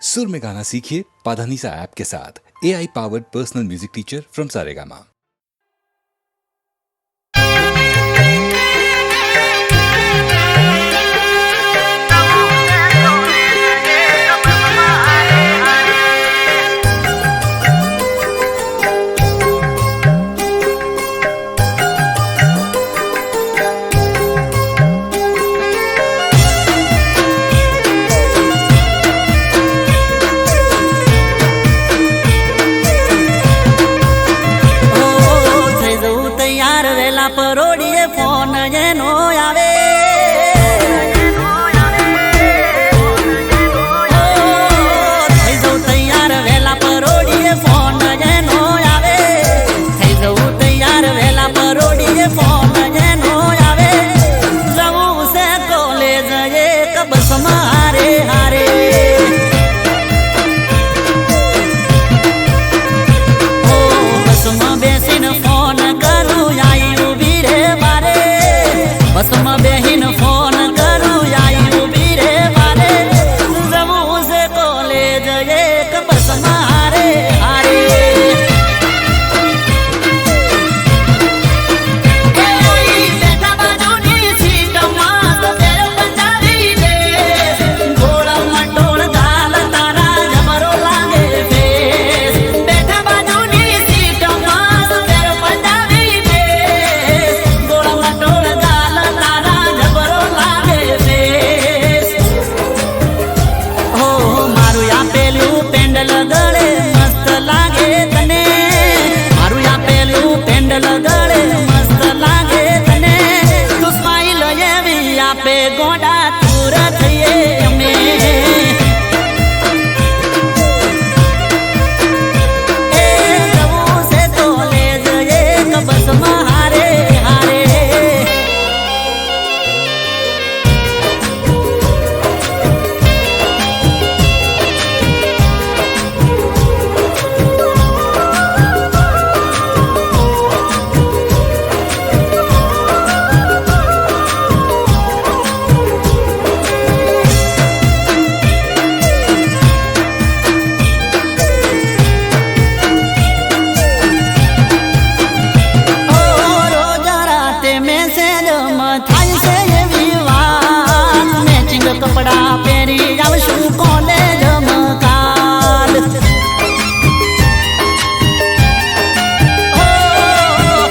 सुर में गाना सीखिए पाधानीसा ऐप के साथ AI powered personal music teacher from Saregama. परोड़िए फोन जेनो आवे થઈ જઉં તૈયાર વેલા પરોડીએ ફોન જેનો આવે થઈ જઉં તૈયાર વેલા પરોડીએ ફોન જેનો આવે જવું છે કોલેજ એક બસમાં હારે હારે બસમાં બેસીને ફોન કરું બસમાં બેહીને ફોન કરું આઈ ઉભી રે મારે જવું છે કોલેજ એક બસમાં હારે હારે બેઠા બાજુની સીટમાં તો પેરો પંજાબી દે ગોળામાં ટોળ ગાલ તારા જબરો લાગે ફેસ બેઠા બાજુની સીટમાં તો પેરો પંજાબી દે ગોળામાં ટોળ લગડે મસ્ત લાગે તને મારું આપેલું પેન્ડલ ગળે મસ્ત લાગે તને તું સ્માઈલ એવી આપે ગોડા túર થઈએ અમે એ જવું છે કોલેજ એક બસમાં હારે હારે કપડા પહેરી આવશું કોલેજ મકાલ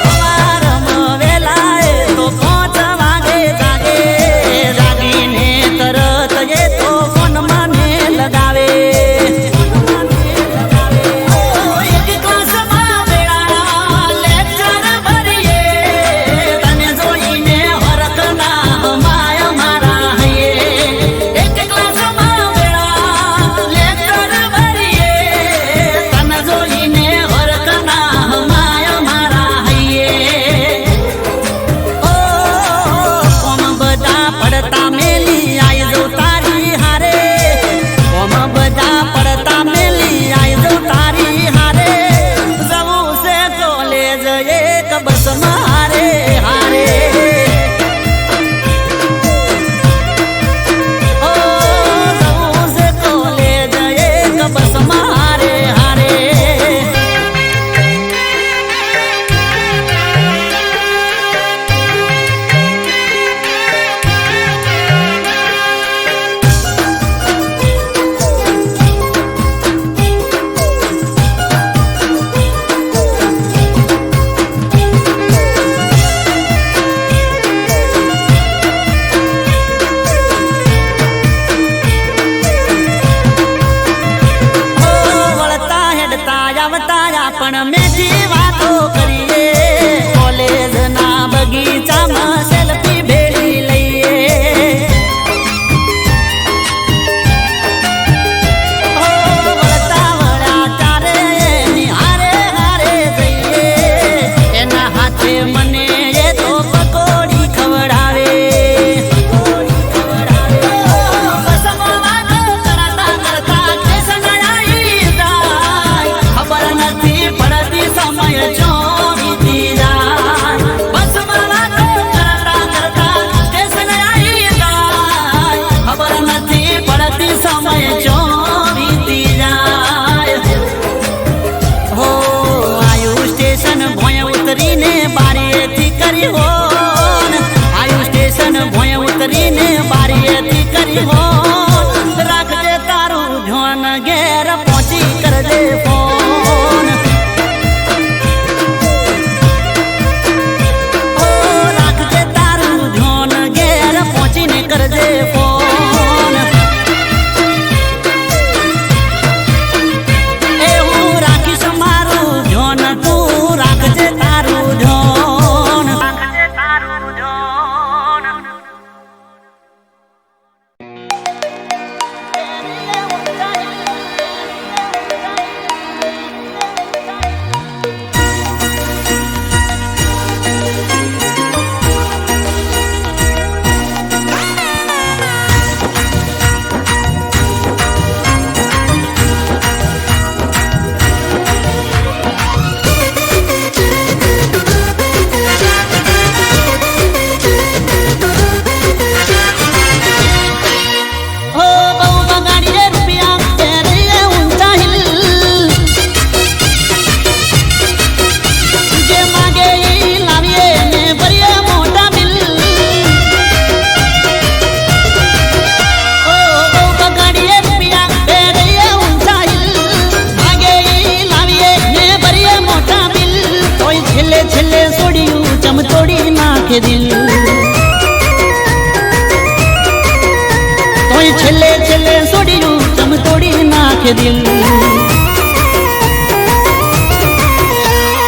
સવારમાં વેલાએ તો 5 વાગે જાગે જાગીને તરત એ તો ફોન મને લગાવે એક ક્લાસમાં વેળા લેક્ચર ભરીએ તને જોઈને હરખ ના માય મારા બસમાં હારે હારે ઓ જવું છે કોલેજ એક બસમાં હારે હારે પણ મેથી વાતો કરીએ કોલેજના બગીચામાં સેલ્ફી ભેળી લઈએ વળતા વળ્યા તારે એની હારે હારે જઈએ એના હાથે મને એ તો પકોડી ખવડાવે બસમાં વાતો કરતા કરતા સ્ટેશન આવી જાય ખબર નથી પડતી ધ્યાન ઘેર પહોંચી કરજે ફોન ઓ રાખજે તારું ધ્યાન ઘેર પહોંચીને કરજે ફોન એ હું રાખીશ મારું ધ્યાન તું રાખજે તારું ધ્યાન રાખજે તારું ધ્યાન દિલ તોય છેલ્લે છેલ્લે છોડ્યું ચમ તોડી નાખે દિલ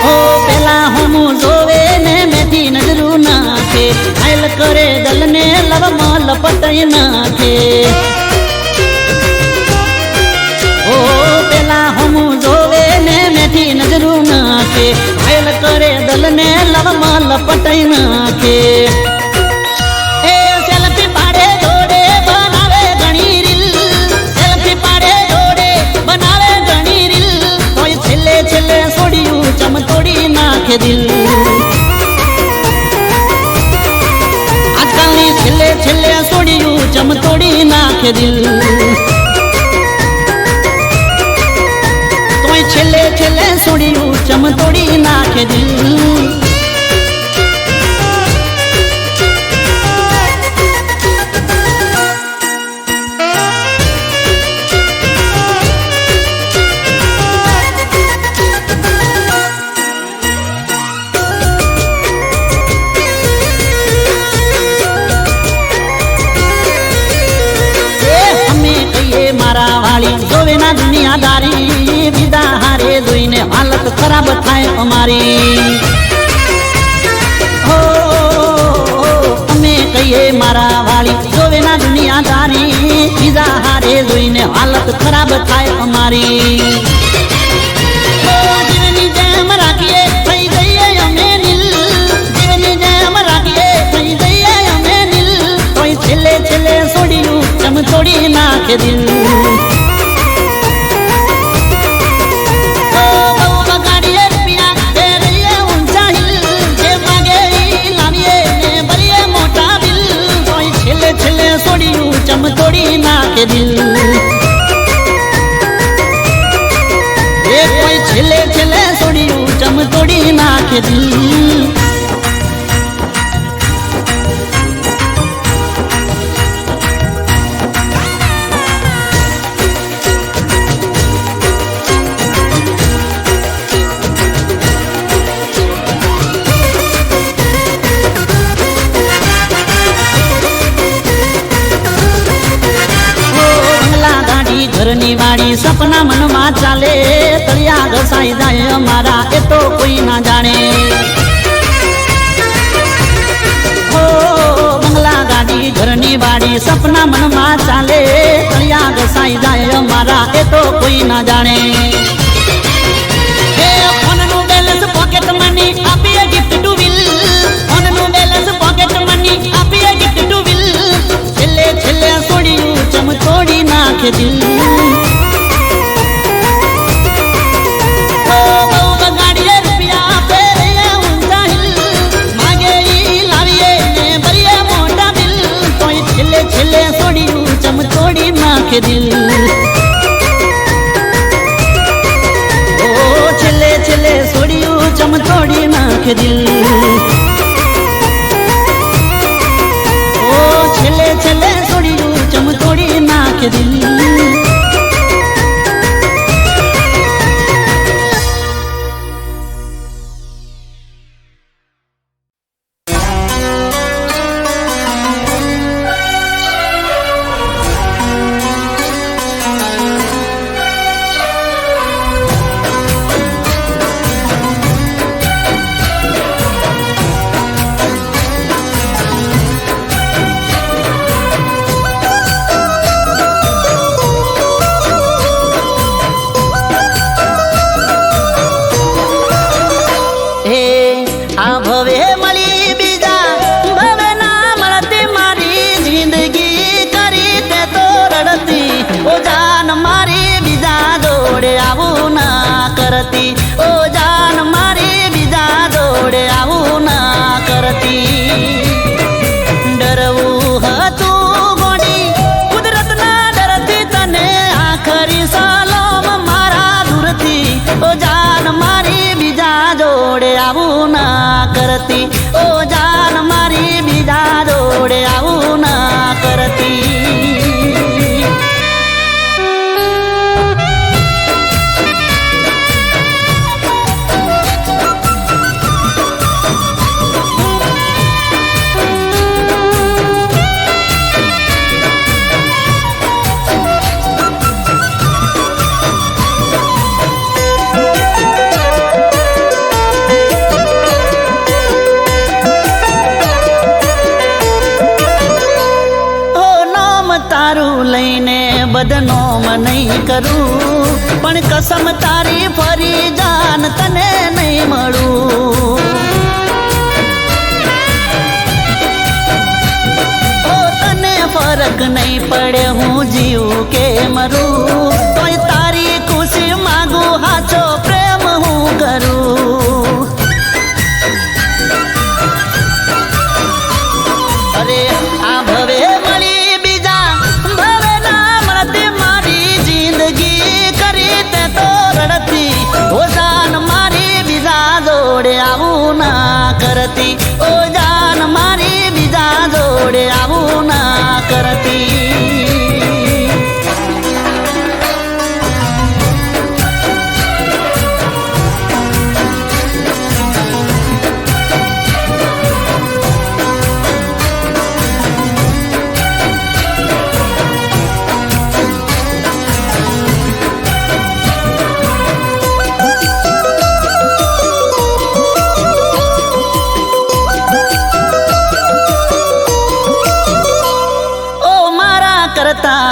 ઓ પેલા હમું જોવે ને મેથી નજરું નાખે ઘાયલ કરે દલને લવમાં લપટાઈ નાખે ઓ પેલા હમું જોવે ને મેથી નજરું નાખે ઘાયલ કરે દલને લવમાં લપટાઈ નાખે એ સેલ્ફી પાડે જોડે બનાવે ઘણી રીલ સેલ્ફી પાડે જોડે બનાવે ઘણી રીલ તોય છેલ્લે છેલ્લે છોડ્યું ચમ તોડી નાખે દિલ આજકાલની છેલ્લે છેલ્લે છોડ્યું ચમ તોડી નાખે દિલ તોય છેલ્લે છેલ્લે છોડ્યું ચમ તોડી નાખે દિલ જોવે ના દુનિયાદારી વિદા હારે જોઈને હાલત ખરાબ થાય અમારી હો અમે કહીએ મારા વાળી જોવે ના દુનિયાદારી વિદા હારે જોઈને હાલત ખરાબ થાય અમારી જીવની જેમ રાખીએ થઈ જઈએ અમે નીલ જીવની જેમ રાખીએ થઈ જઈએ અમે નીલ તોય છેલ્લે છેલ્લે છોડ્યું ચમ તોડી નાખે દિલ ચમ તોડી નાખે દિલ એ કોઈ છેલ્લે છેલ્લે છોડ્યું ચમ તોડી નાખે દિલ ઘરની વાડી સપના મનમાં ચાલે તળિયા ઘસાઈ જાય અમારા એ તો કોઈ ના જાણે ઓ બંગલા ગાડી ઘરની વાડી સપના મનમાં ચાલે તળિયા ઘસાઈ જાય અમારા એ તો કોઈ ના જાણે એ ફોનનું બેલેન્સ પોકેટ મની આપીએ ગિફ્ટ ટુ વિલ ફોનનું બેલેન્સ પોકેટ મની આપીએ ગિફ્ટ ટુ વિલ છેલ્લે છેલ્લે છોડ્યું ચમ તોડી નાખે દિલ દિલ ઓ છેલ્લે છેલ્લે છોડ્યું ચમ તોડી નાખે દિલ ઓ છેલ્લે છેલ્લે છોડ્યું ચમ તોડી નાખે દિલ બદનામ નહીં કરું, પણ કસમ તારી ફરી જાન તને નહીં મળું. ઓ તને ફરક નહીં પડે હું જીવું કે મરું, તોય તારી ખુશી માંગુ, હાચો પ્રેમ હું કરું. અરે આ ભવે મળી બીજા ભવે ના મળતી, મારી જિંદગી કરી તે તો રડતી. ઓ જાન મારી બીજા જોડે આવું ના કરતી, ઓ જાન મારી બીજા જોડે આવું ના કરતી.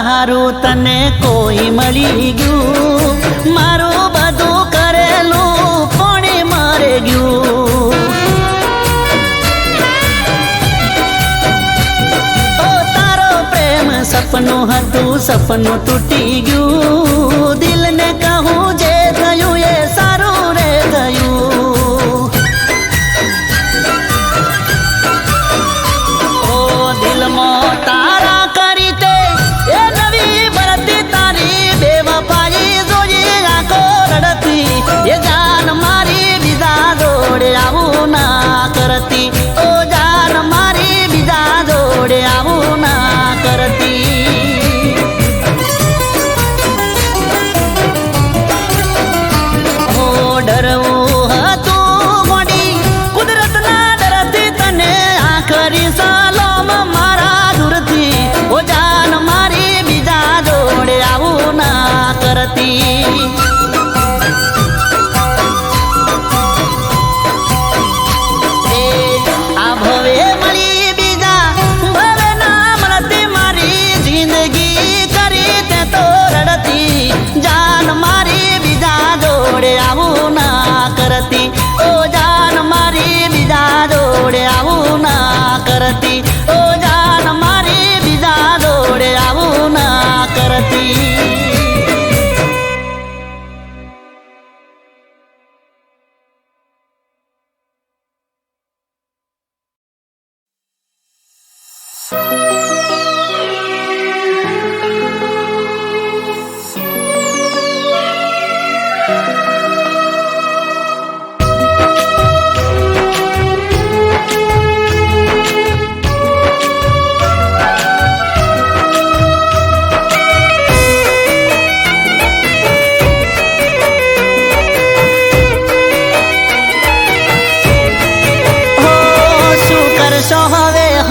હારું તને કોઈ મળી ગયું, મારું બધું કરેલું કોણે મરે ગયું. ઓ તારો પ્રેમ સપનું હતું, સપનું તૂટી ગયું. દિલને કહું જે થયું એ સારું રે થયું. ઓ દિલમાં તારા એ જાન મારી બીજા જોડે આવું ના કરતી, ઓ જાન મારી બીજા જોડે આવું ના કરતી. ઓ ડરવું હતું મોડી કુદરતના ડરથી, તને આખરી સલામ મારા દૂરથી. ઓ જાન મારી બીજા જોડે આવું ના કરતી. જાન મારી બીજા જોડે આવું ના કરતી, ઓ જાન મારી બીજા જોડે આવું ના કરતી, ઓ જાન મારી બીજા જોડે આવું ના કરતી.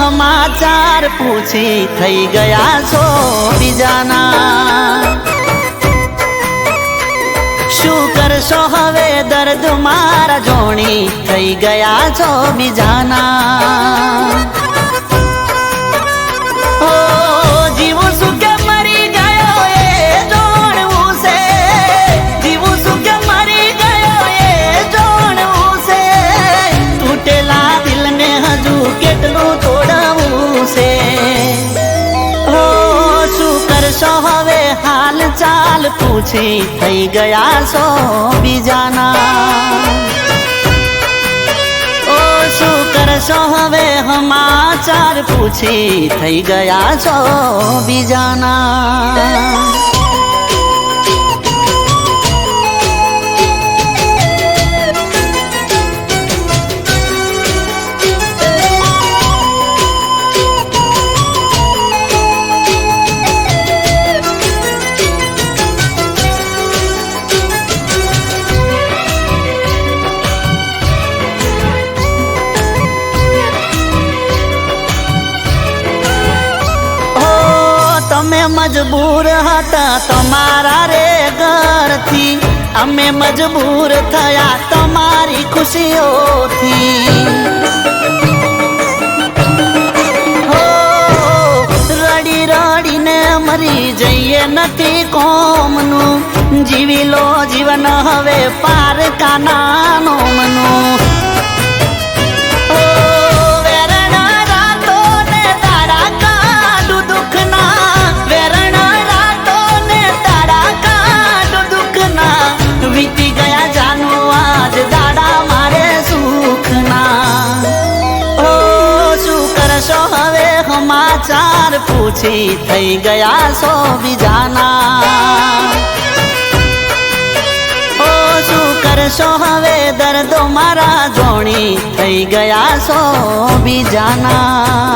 સમાચાર પૂછી થઈ ગયા છો બીજાના, શું કરશો હવે દર્દ મારા જોણી થઈ ગયા છો બીજાના. ઓ જીવું શું કે મરી ગયો એ જોણવું છે, જીવું શું કે મરી ગયો એ જોણવું છે. તૂટેલા દિલને હજુ કેટલું તોડવું છે. ઓ શું કરશો હવે હાલ ચાલ પૂછી થઈ ગયા છો બીજાના. ઓ શું કરશો હવે સમાચાર પૂછી થઈ ગયા છો બીજાના. અમે મજબૂર હતા તમારા રે ઘરથી, અમે મજબૂર થયા તમારી ખુશીઓથી. હો રડી રડીને મરી મરી જઈએ નથી કોમનું જીવી લો જીવન હવે પારકાના નોમનું વીતી ગયા જાનું આજ દાડા મારે સુખના ઓ શું કરશો હવે સમાચાર પૂછી થઈ ગયા સો બીજાના ઓ શું કરશો હવે દર્દો મારા જોણી થઈ ગયા સો બીજાના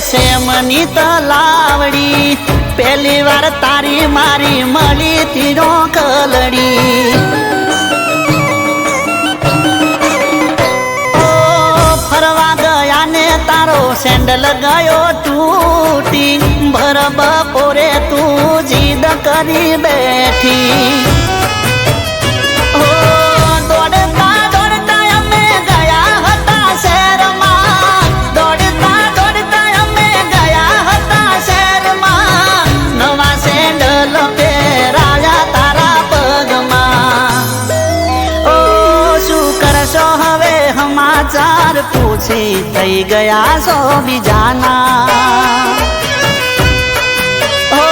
સેમની તલાવડી પહેલી વાર તારી મારી મળી તીરો કલડી ઓ ફરવા ગયા ને તારો સેન્ડલ ગયો તૂટી ભર બપોરે તું જીદ કરી બેઠી સમાચાર પૂછી થઈ ગયા સો બીજાના ઓ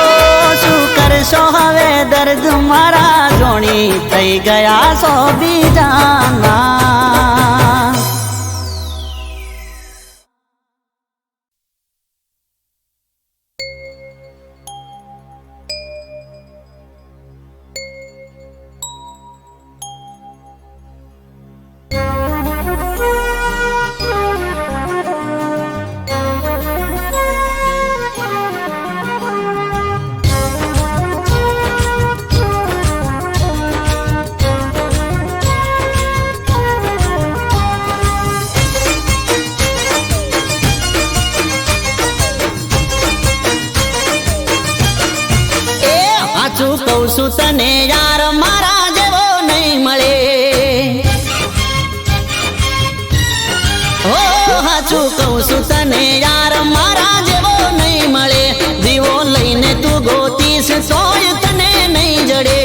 શું કરશો હવે દર્દ મારા જોણી થઈ ગયા સો બીજાના સાચું કહું છું તને યાર મારા જેવો નહીં મળે હો સાચું કહું છું તને યાર મારા જેવો નહીં મળે દીવો લઈને તું ગોતીશ તોય તને નહીં જડે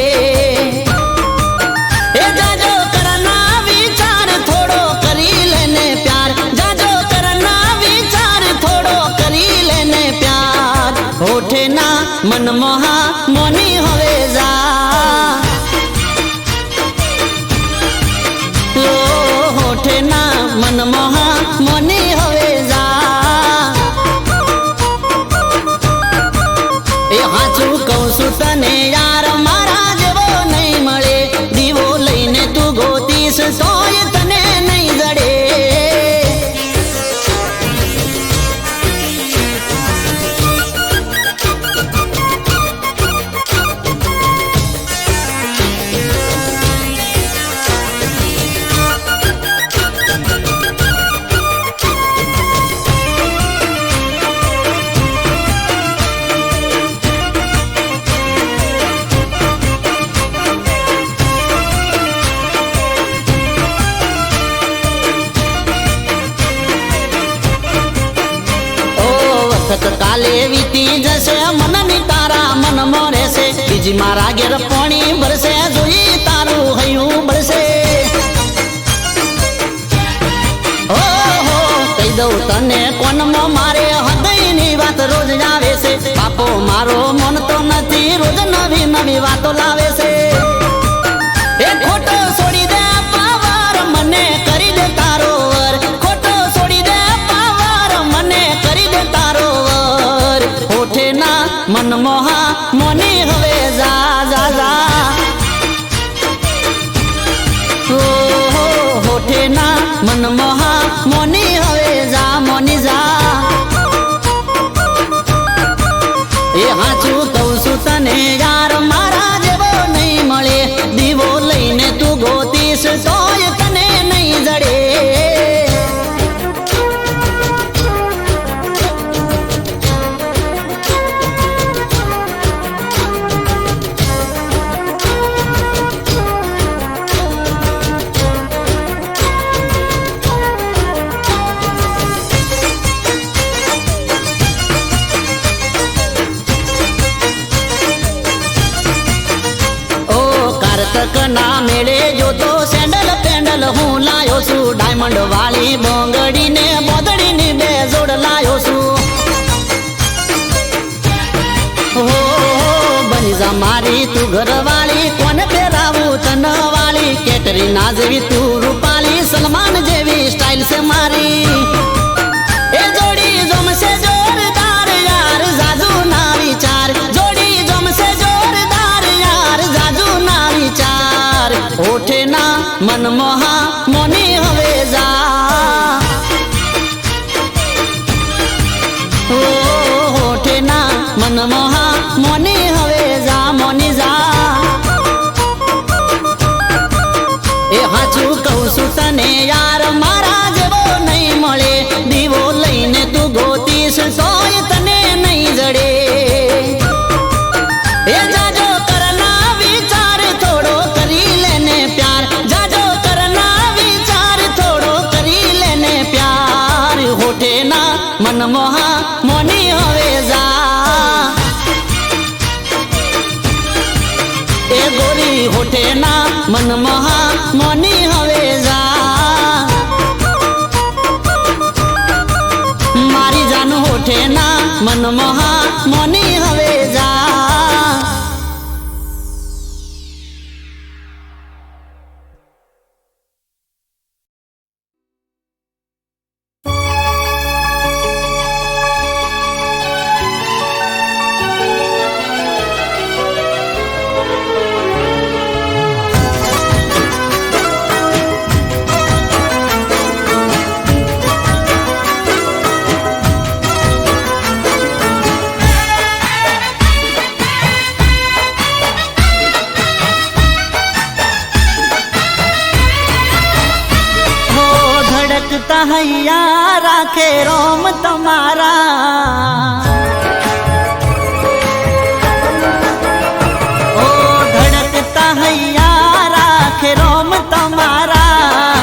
એ જાજો કરના વિચાર થોડો કરી લેને પ્યાર જાજો કરના વિચાર થોડો કરી લેને પ્યાર હોઠે ના મનમોહા મોની હવે જા હોઠે ના મનમોહા મોની હવે જા એ હાચું કહું છું તને યાર મારા જેવો નહીં મળે દીવો લઈને તું ગોતીશ તોય તને નહીં જડે કાલે વીતી જશે મનની તારા મનમાં રહેશે બીજી મારા ઘેર પાણી ભરશે જોઈ તારું હૈયું બળશે ઓહો કહી દઉં તને કોનમાં મારે હૃદયની વાત રોજ આવે છે બાપો મારો મન તો નથી રોજ નવી નવી વાતો લાવે છે એ ખોટો છોડી દે પાવર મને કરી દે તારો વર ખોટો છોડી દે પાવર મને કરી દે તારો વર હોઠે ના મનમોહા મોની હવે જા જા જા હોઠે ના મનમોહા મોની હવે જા મોની જા એ હાચું તક ના મેળે જોતો સેન્ડલ પેન્ડલ હું લાયો છું ડાયમંડ વાળી બોંગડી ને બોદડી ની બે જોડ લાયો છું હો બની જા મારી તું ઘરવાળી કોને પહેરાવું તન વાળી કેટરીના જેવી તું રૂપાલી સલમાન જેવી સ્ટાઇલ છે મારી એ જોડી જોમશે જોરદાર યાર જાજુ ના વિચાર જોડી જોમશે જોરદાર યાર જાજુ ના વિચાર ઓઠે ના મનમોહા મોની હવે જા ઓઠે ના મનમોહા મોની હવે જા મોની જા એ હાચું કહું છું તને યાર મારા જેવો નહીં મળે દીવો લઈને તું ગોતીશ તોય તને નહીં જડે એ જાજો કરના વિચાર થોડો કરી લેને પ્યાર જાજો કરના વિચાર થોડો કરી લેને પ્યાર હોઠે ના મનમોહા મોની હવે જા એ ગોરી હોઠે ના મનમોહા મોની હવે જા મારી જાન હોઠે ના મનમોહા મોની હવે જા હૈયા રાખે રોમ તમારા ઓ ધડકતા હૈયા રાખે રોમ તમારા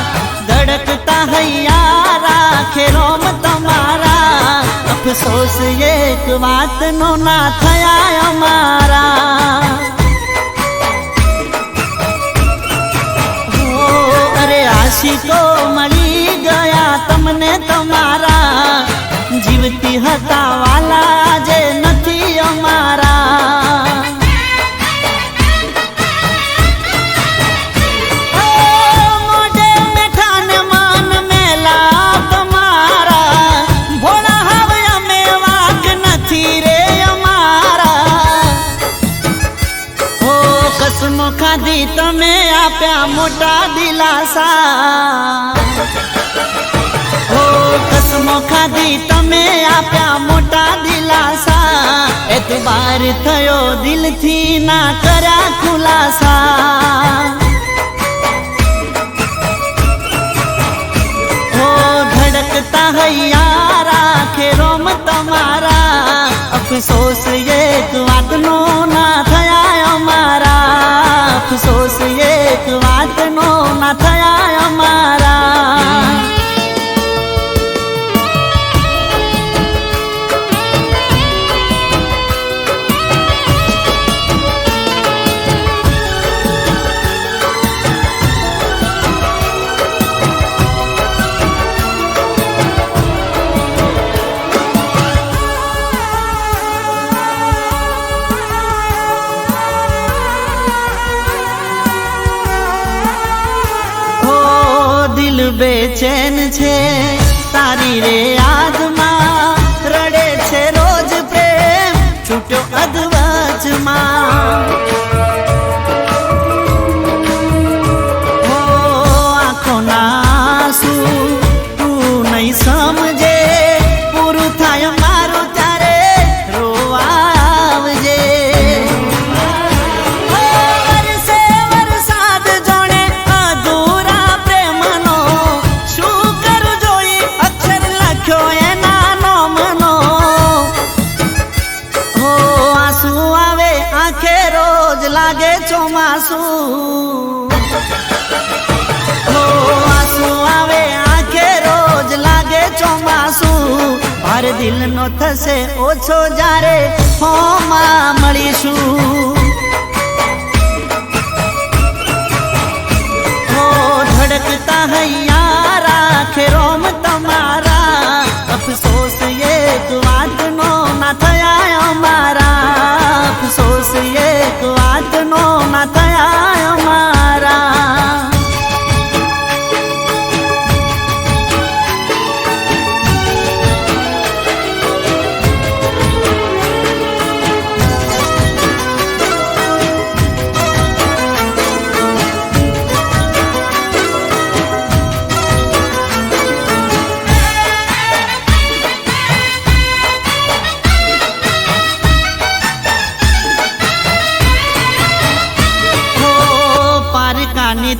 ધડકતા હૈયા રાખે રોમ તમારા અફસોસ એક વાતનો ના થયા અમારા અરે આશિકો મળી ગયા તમને તમારા જીવતી હતા વાલા જે નથી અમારા મોઢે મેઠા ને માન મેલા તમારા ભોળા હવે અમે વાક નથી રે અમારા હો કસમો ખાધી તમે આપ્યા મોટા દિલાસા હો કસમો ખાધી તમે આપ્યા મોટા દિલાસા એતબાર થયો દિલથી ના કર્યા ખુલાસા હો ધડકતા હૈયા રાખે રોમ તમારા અફસોસ એક વાતનો ના થયા અમારા અફસોસ એક વાતનો ના થયા અમારા બેચેન છે તારી રે યાદમાં રડે છે રોજ પ્રેમ છૂટ્યો અધવચમાં હો આંખોના આંસુ તું નહીં સમજે પૂરું થાય મારું ત્યારે રોવા આવજે લાગે ચોમાસું હો આંસુ આવે આંખે રોજ લાગે ચોમાસું ભાર દિલનો થશે ઓછો જ્યારે હોમાં મળીશું ધડકતા હૈયા રાખે રોમ તમારા અફસોસ એક વાતનો ના થયા અમારા અફસોસ એક વાતનો ના થયા અમારા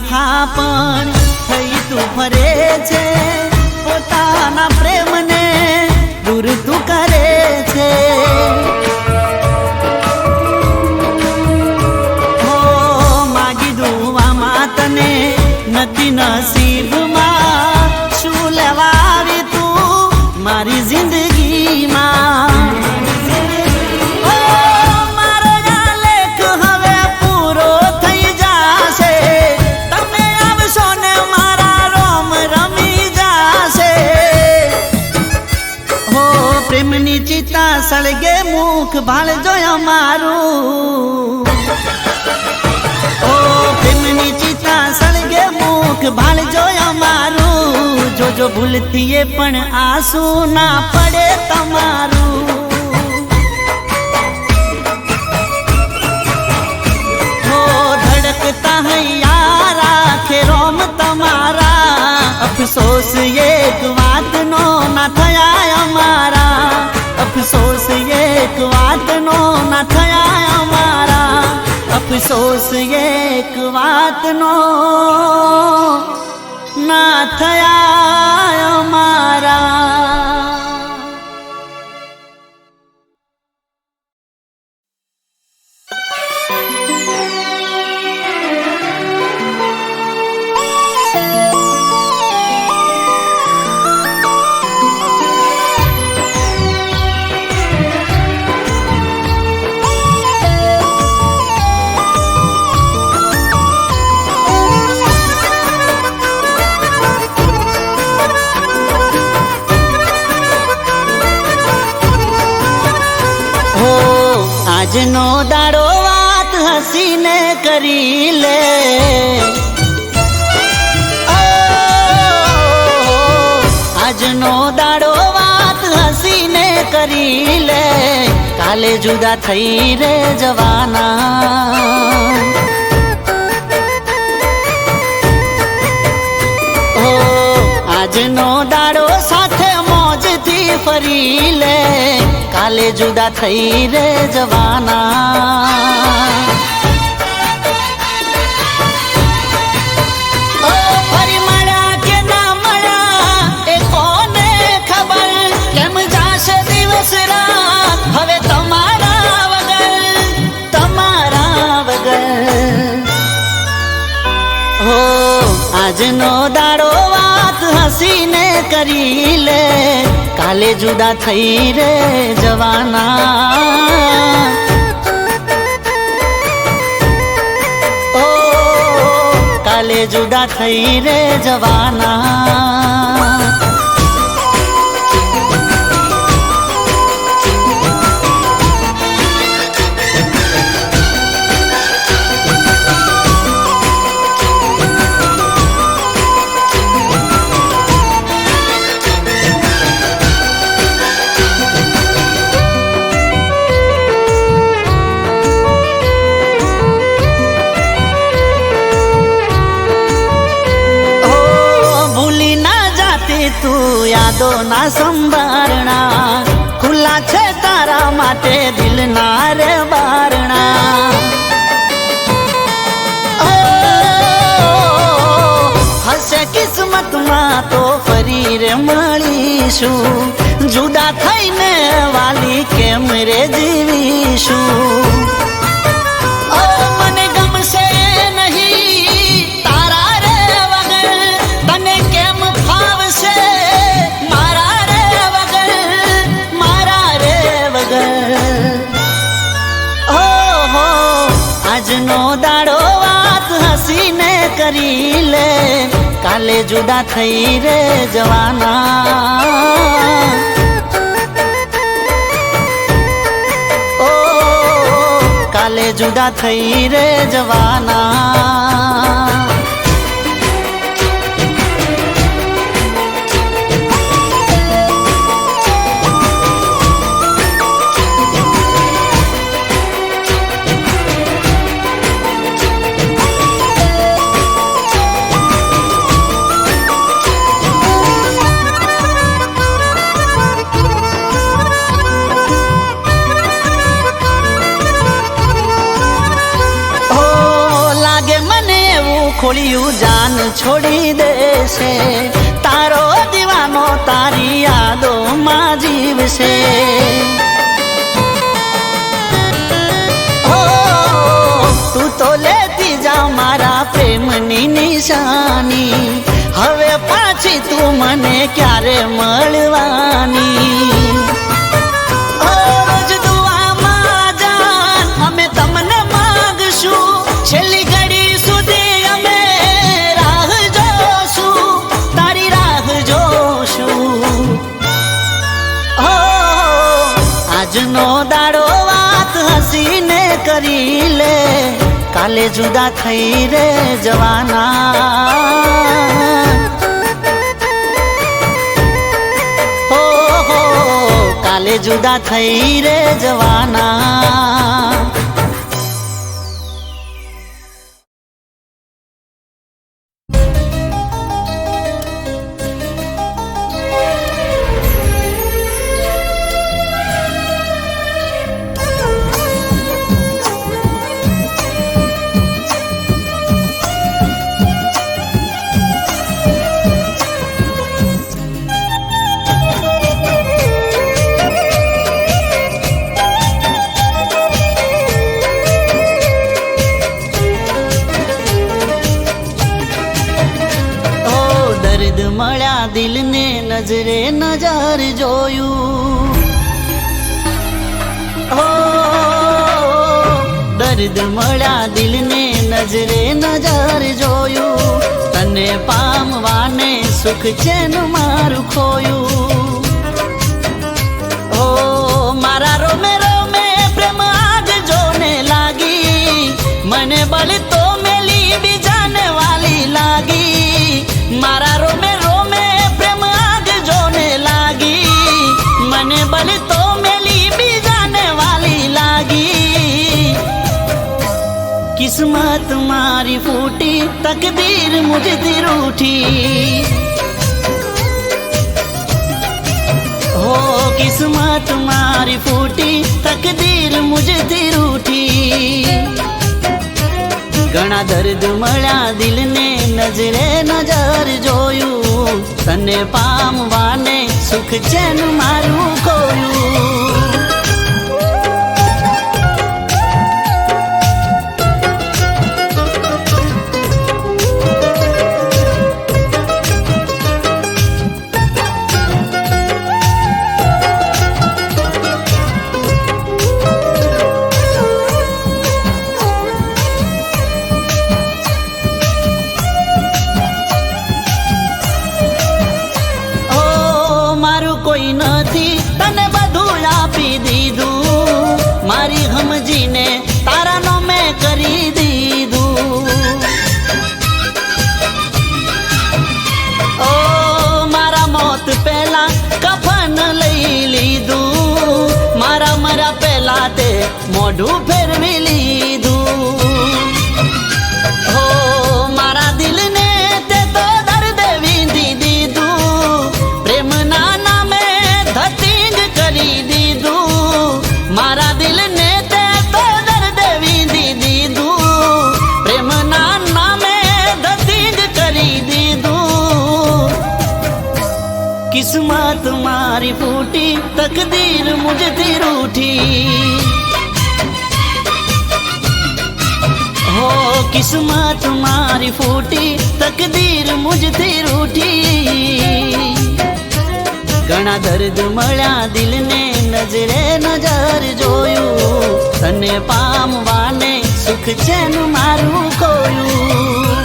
થાપણ થઈ તું ફરે છે પોતાના પ્રેમને દૂર તું કરે છે હો માગી દુવામાં તને નથી નસીબમાં શું લેવા આવી તું મારી જિંદગીમાં પ્રેમની ચિતા સળગે મુખ ભાળ જોયો મારું ઓ પ્રેમની ચિતા સળગે મુખ ભાળ જોયો મારું જોજો ભૂલતીએ પણ આંસુ ના પડે તમારું હો ધડકતા હૈયા રાખે રોમ તમારા અફસોસ એક વાતનો ના થયા અમારા અફસોસ એક વાતનો ના થયા અમારા અફસોસ એક વાતનો ના થયા અમારા આજનો દાડો વાત હસીને કરી લે આજનો દાડો વાત હસીને કરી લે કાલે જુદા થઈ રે જવાના ઓ આજનો દાડો સાથે મોજથી ફરી લે કાલે જુદા થઈ રે જવાના ઓ ફરી મળ્યા કે ના મળ્યા એ કોને ખબર કેમ જાશે દિવસ રાત હવે તમારા વગર હો આજનો દાડો વાત હસીને કરી લે કાલે જુદા થઈ રે જવાના ઓ કાલે જુદા થઈ રે જવાના તું યાદો ના સંભારણા ખુલ્લા છે તારા માટે દિલના રે બારણા હશે કિસ્મતમાં તો ફરી રે મળીશું જુદા થઈને વાલી કેમ રે જીવીશું મને ગમશે નહીં તારા રે વગર તને કેમ ફાવશે મારા રે વગર હો આજનો દાડો વાત હસીને કરી લે કાલે કાલે જુદા થઈ રે જવાના. ઓ કાલે જુદા થઈ રે જવાના. ખોળિયું જાન છોડી દેશે, તારો દીવાનો તારી યાદોમાં જીવશે. તું તો લેતી જા મારા પ્રેમની નિશાની, હવે પાછી તું મને ક્યારે મળવાની. રોજ દુઆમાં જાન અમે તમને માંગશું, છેલ્લી ઘડી સુધી આજનો દાડો વાત હસીને કરી લે, કાલે જુદા થઈ રે જવાના. હો કાલે જુદા થઈ રે જવાના. મળ્યા દિલને નજરે નજર જોયું. હો દર્દ મળ્યા દિલને નજરે નજર જોયું, તને પામવાને સુખ ચેન મારું ખોયું. હો મારા રોમે રોમે પ્રેમ આગ જોને લાગી, મને બળ તો મેલી બીજાને વાલી લાગી. મારા રોમે રોમે પ્રેમ આગ જોને લાગી, મને બલ તો મેલી બીજાને વાલી લાગી. કિસ્મત મારી ફૂટી, તકદીર મુझથી રૂઠી. હો કિસ્મત મારી ફૂટી, તકદીર મુझથી રૂઠી. ઘણા દર્દ મળ્યા દિલને નજરે નજર જોયું, તને પામવાને સુખ ચેન મારું ખોયું. કોઈ નથી તને બધું આપી દીધું, મારી સમજીને તારાનો મેં કરી દીધું. ઓ મારા મોત પહેલા કફન લઈ લીધું, મારા મરા પહેલા તે મોઢું ફેરવી લીધું. હો મારા દિલને તે તો દર્દ વીંધી દીધું, પ્રેમના નામે ધતિંગ કરી દીધું. મારા દિલને તે તો દર્દ વીંધી દીધું, પ્રેમના નામે ધતિંગ કરી દીધું. કિસ્મત મારી ફૂટી, તકદીર મુझથી રૂઠી. હો કિસ્મત મારી ફૂટી, તકદીર મુझથી રૂઠી. ઘણા દર્દ મળ્યા દિલને નજરે નજર જોયું, તને પામવાને સુખ ચેન મારું ખોયું.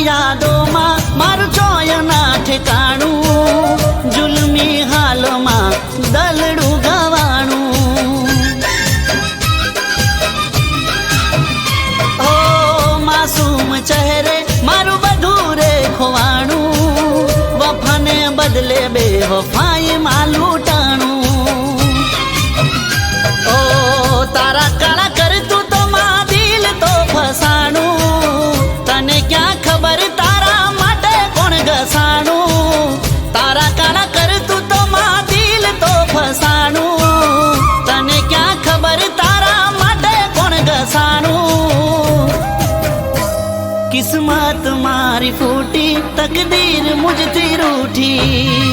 યાદોમાં મારું ચોય ના ઠેકાણું, જુલમી હાલમાં દલડું ગવાણું. ઓ માસૂમ ચહેરે મારું બધું રે ખોવાણું, વફાને બદલે બે વફાઈ માં લૂંટાણું. ઓ તારા કાળા કરતું તો માં દિલ તો ફસાણું, તને ક્યાં ખબર તારા માટે કોણ ઘસાણું. તારા કાળા કરતું તો માં દિલ તો ફસાણું, તને ક્યાં ખબર તારા માટે કોણ ઘસાણું. કિસ્મત મારી ફૂટી, તકદીર મુझથી રૂઠી.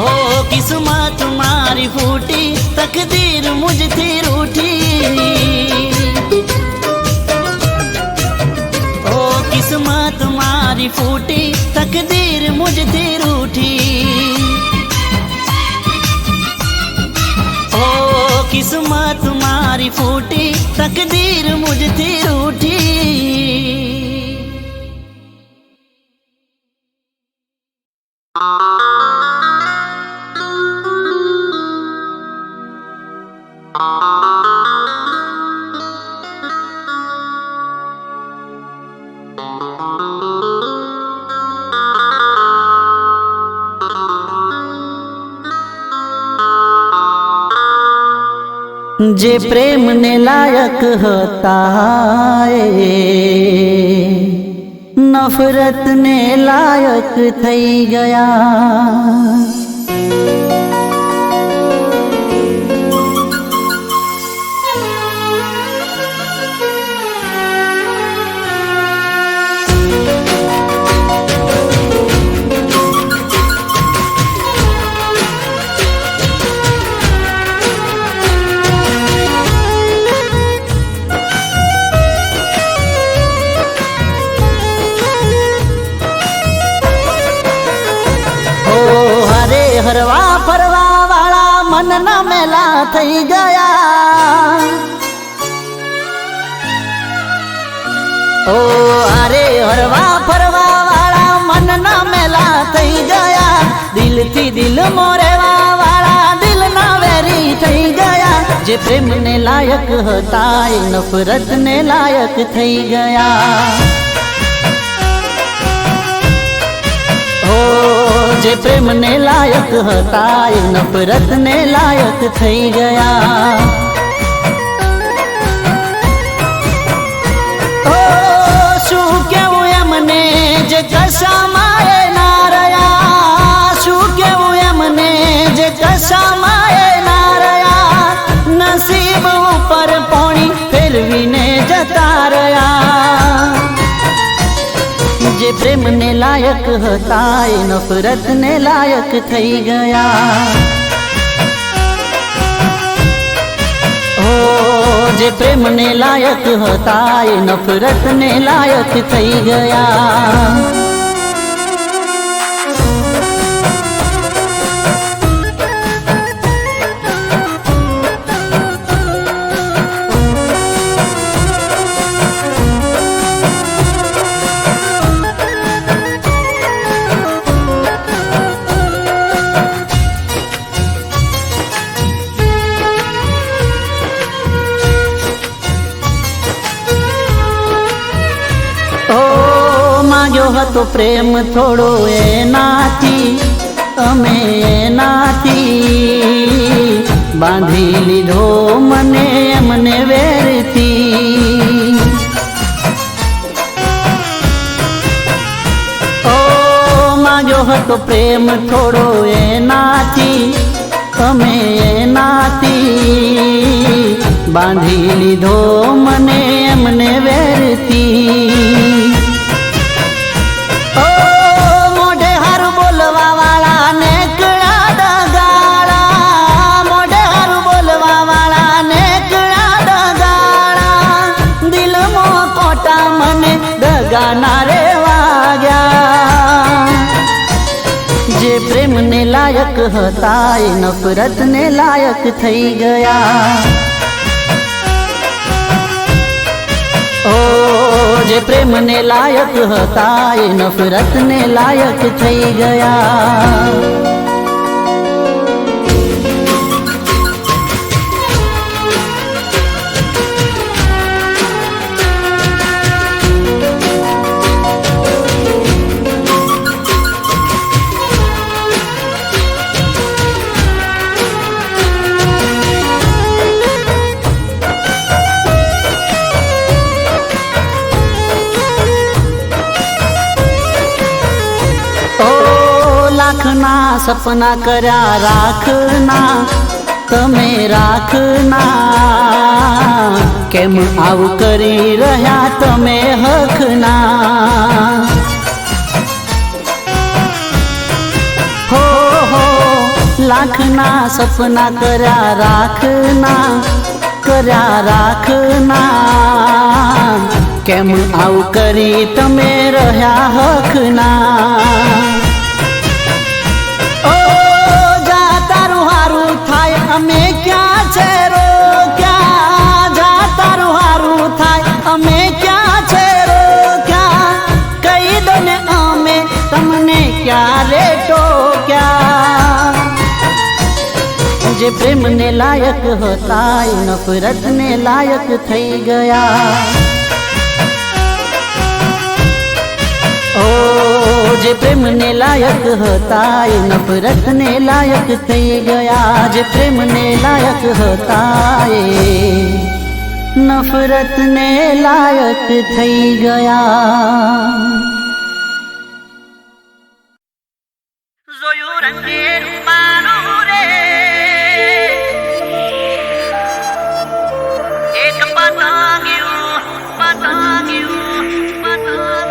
ઓ કિસ્મત મારી ફૂટી, તકદીર મુझથી રૂઠી. ઓ કિસ્મત મારી ફૂટી, તકદીર મુझથી રૂઠી. ઓ કિસ્મત મારી ફૂટી, તકદીર મુझથી રૂઠી. જે પ્રેમને લાયક હતા એ નફરતને લાયક થઈ ગયા. હરવા ફરવા વાળા મનના મેલા થઈ ગયા. ઓ અરે હરવા ફરવા વાળા મનના મેલા થઈ ગયા. દિલથી દિલ મોરેવા વાળા દિલના વેરી થઈ ગયા. જે પ્રેમને લાયક હતા એ નફરતને લાયક થઈ ગયા. જે પ્રેમને લાયક હતા એ નફરતને લાયક થઈ ગયા. ઓ શું કેવું એમને જે કશામાં એ ના રહ્યા, શું કેવું એમને જે કશામાં એ ના રહ્યા. નસીબ ઉપર પોણી ફેરવીને જતા રહ્યા. જે પ્રેમને લાયક હતા એ નફરતને લાયક થઈ ગયા. ઓ જે પ્રેમને લાયક હતા એ નફરતને લાયક થઈ ગયા. હતો પ્રેમ થોડો એનાથી, અમે એનાથી બાંધી લીધો મને એમને વેરથી. ઓ માગ્યો હતો પ્રેમ થોડો એનાથી, અમે એનાથી બાંધી લીધો મને એમને વેરથી. ગાના રે વાગ્યા. જે પ્રેમને લાયક હતા એ નફરતને લાયક થઈ ગયા. ઓ જે પ્રેમને લાયક હતા એ નફરતને લાયક થઈ ગયા. લાખના સપના કર્યા રાખના તમે રાખના, કેમ આવું કરી રહ્યા તમે હકના. હો લાખના સપના કર્યા રાખના, કેમ આવું કરી તમે રહ્યા હકના. અમે ક્યાં છે રોક્યા, જા તારું હારું થાય અમે ક્યાં છે રોક્યા, કહી દો ને અમે તમને ક્યારે ટોક્યા. જે પ્રેમને લાયક હતા એ નફરતને લાયક થઈ ગયા. જે પ્રેમને લાયક હતા એ નફરતને લાયક થઈ ગયા. જે પ્રેમને લાયક હતા એ નફરતને લાયક થઈ ગયા. જોયું રંગે રૂપાનું રે એક પતંગિયું પતંગિયું પતંગિયું.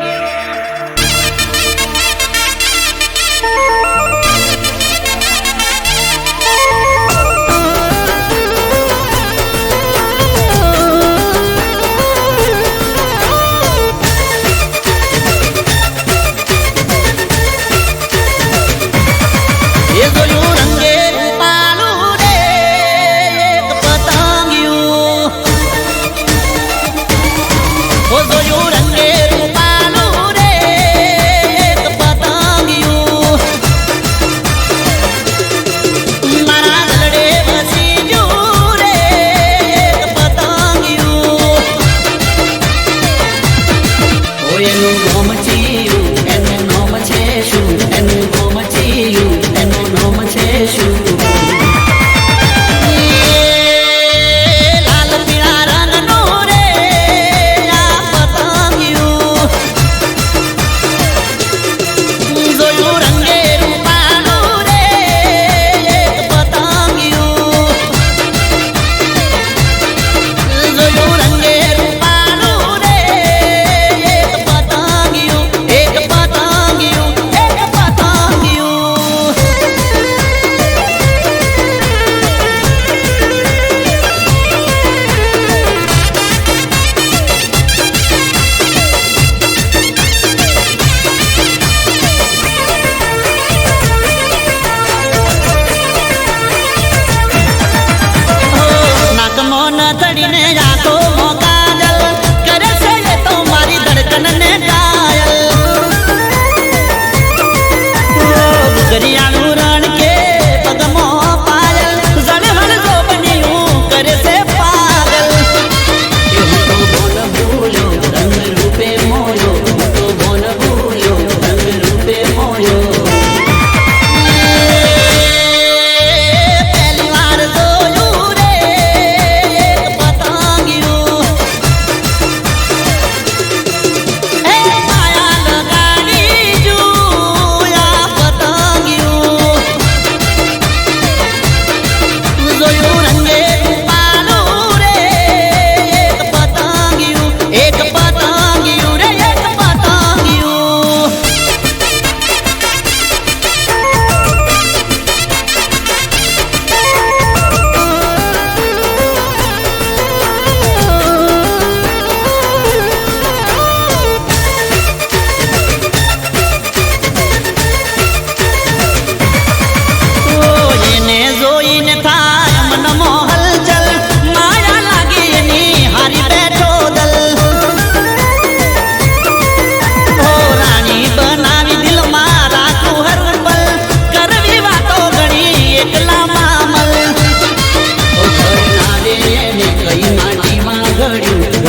પડ્યું